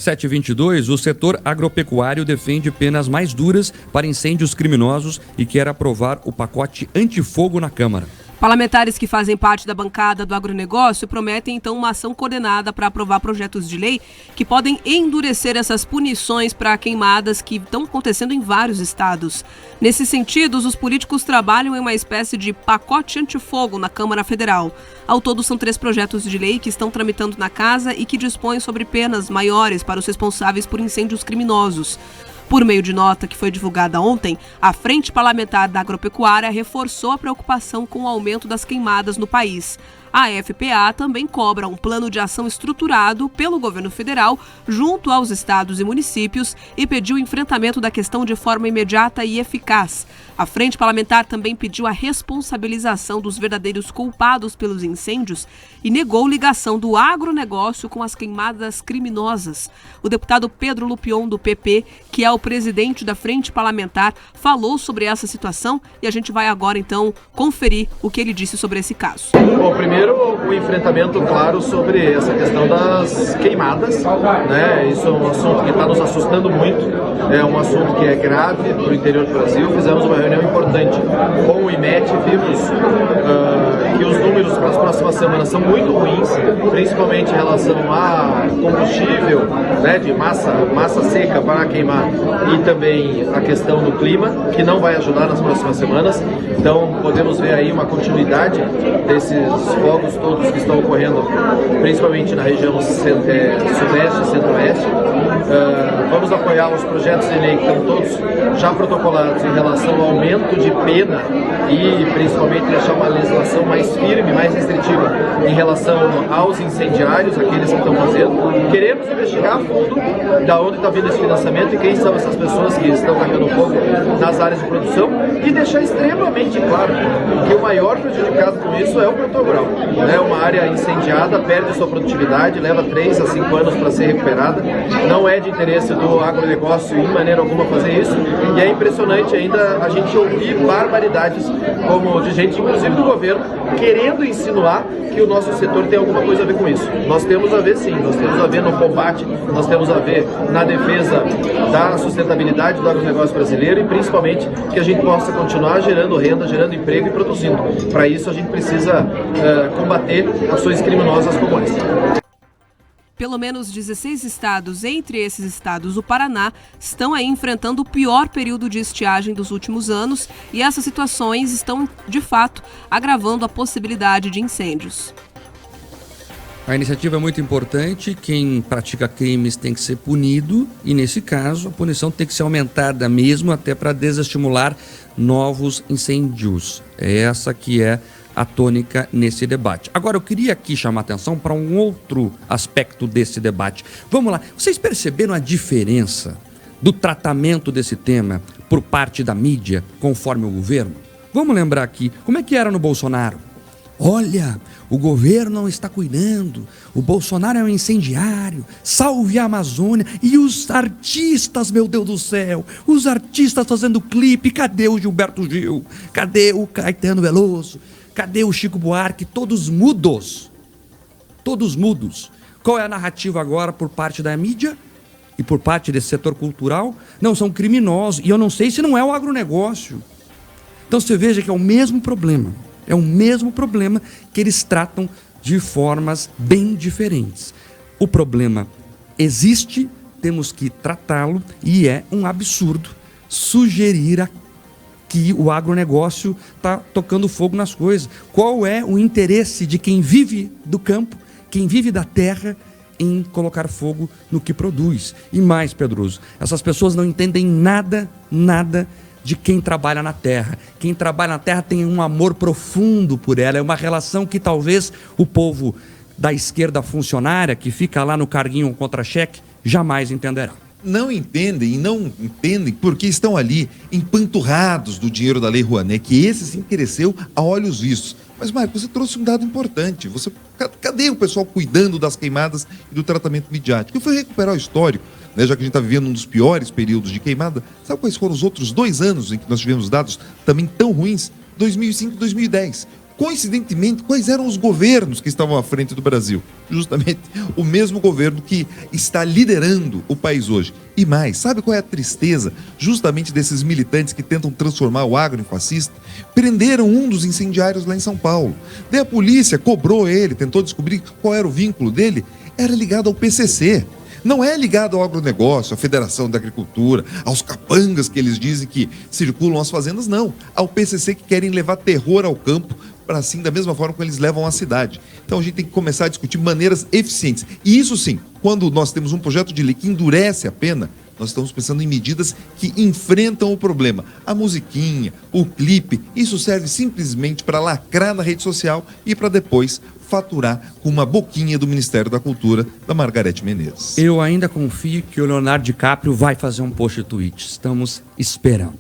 722, o setor agropecuário defende penas mais duras para incêndios criminosos e quer aprovar o pacote antifogo na Câmara. Parlamentares que fazem parte da bancada do agronegócio prometem, então, uma ação coordenada para aprovar projetos de lei que podem endurecer essas punições para queimadas que estão acontecendo em vários estados. Nesse sentido, os políticos trabalham em uma espécie de pacote antifogo na Câmara Federal. Ao todo, são 3 projetos de lei que estão tramitando na casa e que dispõem sobre penas maiores para os responsáveis por incêndios criminosos. Por meio de nota que foi divulgada ontem, a Frente Parlamentar da Agropecuária reforçou a preocupação com o aumento das queimadas no país. A FPA também cobra um plano de ação estruturado pelo governo federal junto aos estados e municípios e pediu o enfrentamento da questão de forma imediata e eficaz. A Frente Parlamentar também pediu a responsabilização dos verdadeiros culpados pelos incêndios e negou ligação do agronegócio com as queimadas criminosas. O deputado Pedro Lupion, do PP, que é o presidente da Frente Parlamentar, falou sobre essa situação e a gente vai agora, então, conferir o que ele disse sobre esse caso. Bom, primeiro, o enfrentamento, claro, sobre essa questão das queimadas, né? Isso é um assunto que está nos assustando muito, é um assunto que é grave para o interior do Brasil. Fizemos uma reunião importante com o IMET, vimos que os números para as próximas semanas são muito ruins, principalmente em relação a combustível, né, de massa seca para queimar, e também a questão do clima, que não vai ajudar nas próximas semanas. Então podemos ver aí uma continuidade desses fogos todos que estão ocorrendo, principalmente na região sudeste e centro-oeste. Vamos apoiar os projetos de lei que estão todos já protocolados em relação ao aumento de pena e principalmente deixar uma legislação mais firme, mais restritiva em relação aos incendiários, aqueles que estão fazendo. Queremos investigar a fundo da onde está vindo esse financiamento e quem são essas pessoas que estão tacando fogo nas áreas de produção, e deixar extremamente claro que o maior prejudicado com isso é o produtor rural. É uma área incendiada, perde sua produtividade, leva 3 a 5 anos para ser recuperada. Não é de interesse do agronegócio em maneira alguma fazer isso, e é impressionante ainda a gente ouvir barbaridades como de gente, inclusive do governo, querendo insinuar que o nosso setor tem alguma coisa a ver com isso. Nós temos a ver, sim, nós temos a ver no combate, nós temos a ver na defesa da sustentabilidade do agronegócio brasileiro e principalmente que a gente possa continuar gerando renda, gerando emprego e produzindo. Para isso a gente precisa combater ações criminosas como essa. Pelo menos 16 estados, entre esses estados o Paraná, estão aí enfrentando o pior período de estiagem dos últimos anos, e essas situações estão, de fato, agravando a possibilidade de incêndios. A iniciativa é muito importante, quem pratica crimes tem que ser punido e, nesse caso, a punição tem que ser aumentada mesmo, até para desestimular novos incêndios. É essa que é a tônica nesse debate. Agora, eu queria aqui chamar a atenção para um outro aspecto desse debate. Vamos lá, vocês perceberam a diferença do tratamento desse tema por parte da mídia conforme o governo? Vamos lembrar aqui, como é que era no Bolsonaro? Olha, o governo não está cuidando, o Bolsonaro é um incendiário, salve a Amazônia. E os artistas, meu Deus do céu, os artistas fazendo clipe, cadê o Gilberto Gil? Cadê o Caetano Veloso? Cadê o Chico Buarque? Todos mudos. Todos mudos. Qual é a narrativa agora por parte da mídia e por parte desse setor cultural? Não, são criminosos. E eu não sei se não é o agronegócio. Então você veja que é o mesmo problema. É o mesmo problema que eles tratam de formas bem diferentes. O problema existe, temos que tratá-lo, e é um absurdo sugerir que o agronegócio está tocando fogo nas coisas. Qual é o interesse de quem vive do campo, quem vive da terra, em colocar fogo no que produz? E mais, Pedroso, essas pessoas não entendem nada de quem trabalha na terra. Quem trabalha na terra tem um amor profundo por ela, é uma relação que talvez o povo da esquerda funcionária, que fica lá no carguinho contra-cheque, jamais entenderá. Não entendem porque estão ali empanturrados do dinheiro da Lei Rouanet, que esse sim cresceu a olhos vistos. Mas, Marco, você trouxe um dado importante. Cadê o pessoal cuidando das queimadas e do tratamento midiático? Eu fui recuperar o histórico, né, já que a gente está vivendo um dos piores períodos de queimada. Sabe quais foram os outros 2 anos em que nós tivemos dados também tão ruins? 2005 e 2010. Coincidentemente, quais eram os governos que estavam à frente do Brasil? Justamente o mesmo governo que está liderando o país hoje. E mais, sabe qual é a tristeza justamente desses militantes que tentam transformar o agro em fascista? Prenderam um dos incendiários lá em São Paulo. Daí a polícia cobrou ele, tentou descobrir qual era o vínculo dele. Era ligado ao PCC. Não é ligado ao agronegócio, à Federação da Agricultura, aos capangas que eles dizem que circulam as fazendas, não. Ao PCC que querem levar terror ao campo, para assim, da mesma forma como eles levam à cidade. Então a gente tem que começar a discutir maneiras eficientes. E isso sim, quando nós temos um projeto de lei que endurece a pena, nós estamos pensando em medidas que enfrentam o problema. A musiquinha, o clipe, isso serve simplesmente para lacrar na rede social e para depois faturar com uma boquinha do Ministério da Cultura, da Margareth Menezes. Eu ainda confio que o Leonardo DiCaprio vai fazer um post-tweet. Estamos esperando.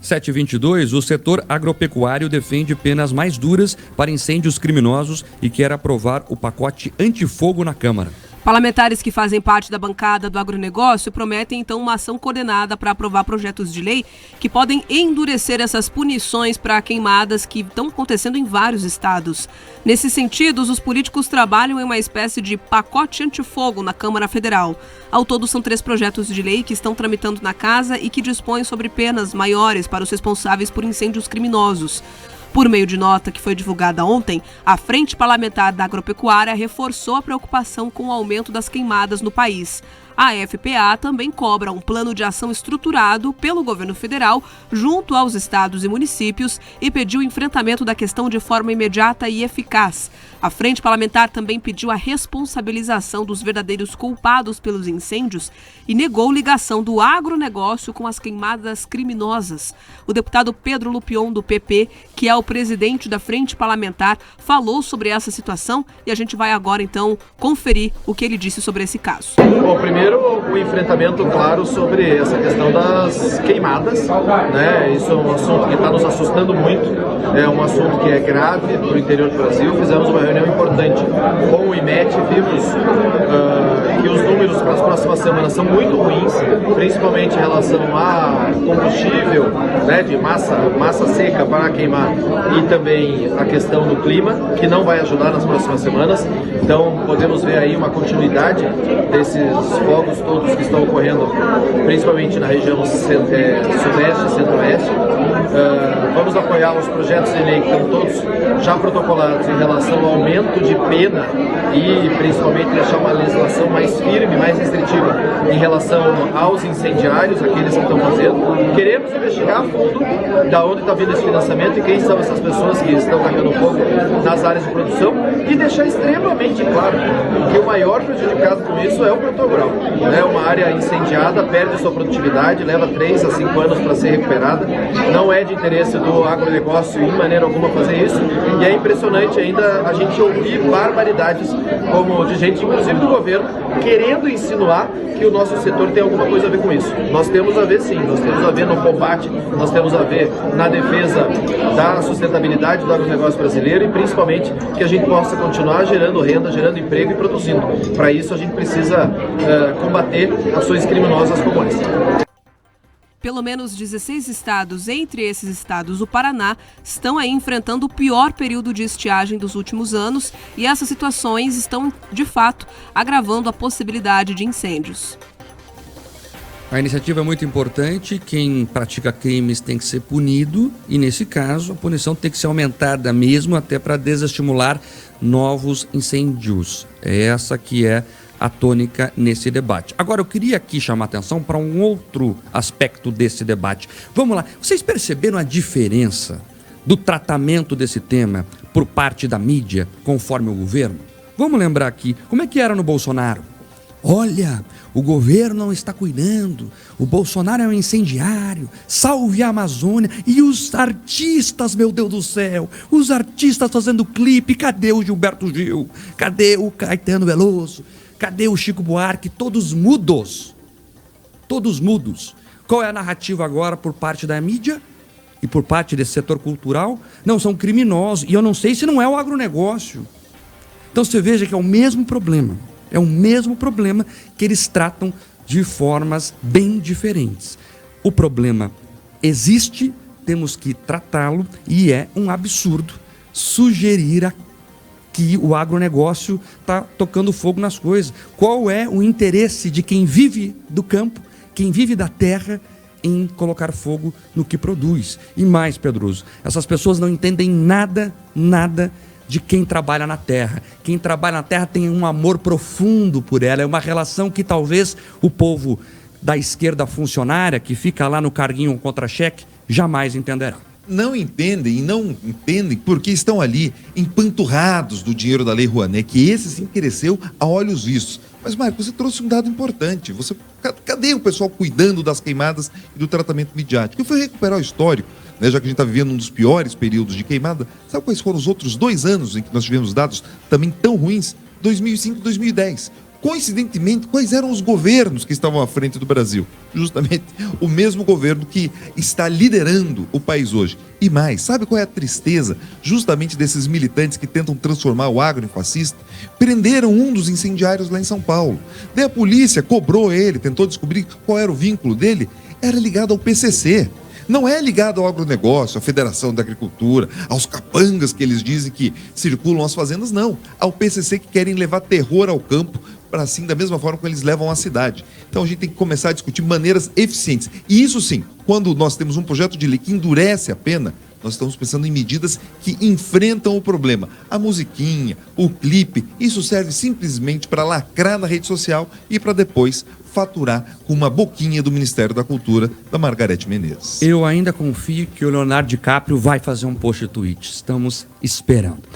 7h22, o setor agropecuário defende penas mais duras para incêndios criminosos e quer aprovar o pacote antifogo na Câmara. Parlamentares que fazem parte da bancada do agronegócio prometem, então, uma ação coordenada para aprovar projetos de lei que podem endurecer essas punições para queimadas que estão acontecendo em vários estados. Nesse sentido, os políticos trabalham em uma espécie de pacote antifogo na Câmara Federal. Ao todo, são 3 projetos de lei que estão tramitando na casa e que dispõem sobre penas maiores para os responsáveis por incêndios criminosos. Por meio de nota que foi divulgada ontem, a Frente Parlamentar da Agropecuária reforçou a preocupação com o aumento das queimadas no país. A FPA também cobra um plano de ação estruturado pelo governo federal junto aos estados e municípios e pediu o enfrentamento da questão de forma imediata e eficaz. A Frente Parlamentar também pediu a responsabilização dos verdadeiros culpados pelos incêndios e negou ligação do agronegócio com as queimadas criminosas. O deputado Pedro Lupion, do PP, que é o presidente da Frente Parlamentar, falou sobre essa situação e a gente vai agora, então, conferir o que ele disse sobre esse caso. Bom, primeiro, o enfrentamento, claro, sobre essa questão das queimadas, né? Isso é um assunto que está nos assustando muito, é um assunto que é grave para o interior do Brasil. Fizemos uma reunião importante com o IMET, vimos que os números para as próximas semanas são muito ruins, principalmente em relação a combustível, né, de massa seca para queimar, e também a questão do clima, que não vai ajudar nas próximas semanas. Então podemos ver aí uma continuidade desses fogos todos que estão ocorrendo, principalmente na região sudeste e centro-oeste. Vamos apoiar os projetos de lei que estão todos já protocolados em relação ao aumento de pena e principalmente deixar uma legislação mais firme, mais restritiva em relação aos incendiários, aqueles que estão fazendo. Queremos investigar a fundo da onde está vindo esse financiamento e quem são essas pessoas que estão tacando fogo nas áreas de produção, e deixar extremamente claro que o maior prejudicado com isso é o produtor rural. Né? Uma área incendiada perde sua produtividade, leva 3 a 5 anos para ser recuperada. Não é de interesse do agronegócio em maneira alguma fazer isso, e é impressionante ainda a gente ouvir barbaridades como de gente, inclusive do governo, querendo insinuar que o nosso setor tem alguma coisa a ver com isso. Nós temos a ver sim, nós temos a ver no combate, nós temos a ver na defesa da sustentabilidade do agronegócio brasileiro e principalmente que a gente possa continuar gerando renda, gerando emprego e produzindo. Para isso a gente precisa combater ações criminosas como essa. Pelo menos 16 estados, entre esses estados o Paraná, estão aí enfrentando o pior período de estiagem dos últimos anos e essas situações estão, de fato, agravando a possibilidade de incêndios. A iniciativa é muito importante, quem pratica crimes tem que ser punido e, nesse caso, a punição tem que ser aumentada mesmo até para desestimular novos incêndios. É essa que é a tônica nesse debate. Agora, eu queria aqui chamar a atenção para um outro aspecto desse debate. Vamos lá, vocês perceberam a diferença do tratamento desse tema por parte da mídia conforme o governo? Vamos lembrar aqui, como é que era no Bolsonaro? Olha, o governo não está cuidando, o Bolsonaro é um incendiário, salve a Amazônia. E os artistas, meu Deus do céu, os artistas fazendo clipe, cadê o Gilberto Gil? Cadê o Caetano Veloso? Cadê o Chico Buarque? Todos mudos. Todos mudos. Qual é a narrativa agora por parte da mídia e por parte desse setor cultural? Não, são criminosos. E eu não sei se não é o agronegócio. Então você veja que é o mesmo problema. É o mesmo problema que eles tratam de formas bem diferentes. O problema existe, temos que tratá-lo e é um absurdo. sugerir que o agronegócio está tocando fogo nas coisas. Qual é o interesse de quem vive do campo, quem vive da terra, em colocar fogo no que produz? E mais, Pedroso, essas pessoas não entendem nada de quem trabalha na terra. Quem trabalha na terra tem um amor profundo por ela, é uma relação que talvez o povo da esquerda funcionária, que fica lá no carguinho contra-cheque, jamais entenderá. Não entendem e não entendem porque estão ali empanturrados do dinheiro da Lei Rouanet, que esse sim cresceu a olhos vistos. Mas, Marco, você trouxe um dado importante. Cadê o pessoal cuidando das queimadas e do tratamento midiático? Eu fui recuperar o histórico, né, já que a gente está vivendo um dos piores períodos de queimada. Sabe quais foram os outros 2 anos em que nós tivemos dados também tão ruins? 2005 e 2010. Coincidentemente, quais eram os governos que estavam à frente do Brasil? Justamente o mesmo governo que está liderando o país hoje. E mais, sabe qual é a tristeza justamente desses militantes que tentam transformar o agro em fascista? Prenderam um dos incendiários lá em São Paulo. Daí a polícia cobrou ele, tentou descobrir qual era o vínculo dele. Era ligado ao PCC. Não é ligado ao agronegócio, à Federação da Agricultura, aos capangas que eles dizem que circulam as fazendas, não. Ao PCC que querem levar terror ao campo, para assim, da mesma forma como eles levam à cidade. Então a gente tem que começar a discutir maneiras eficientes. E isso sim, quando nós temos um projeto de lei que endurece a pena, nós estamos pensando em medidas que enfrentam o problema. A musiquinha, o clipe, isso serve simplesmente para lacrar na rede social e para depois faturar com uma boquinha do Ministério da Cultura, da Margareth Menezes. Eu ainda confio que o Leonardo DiCaprio vai fazer um post tweet. Estamos esperando.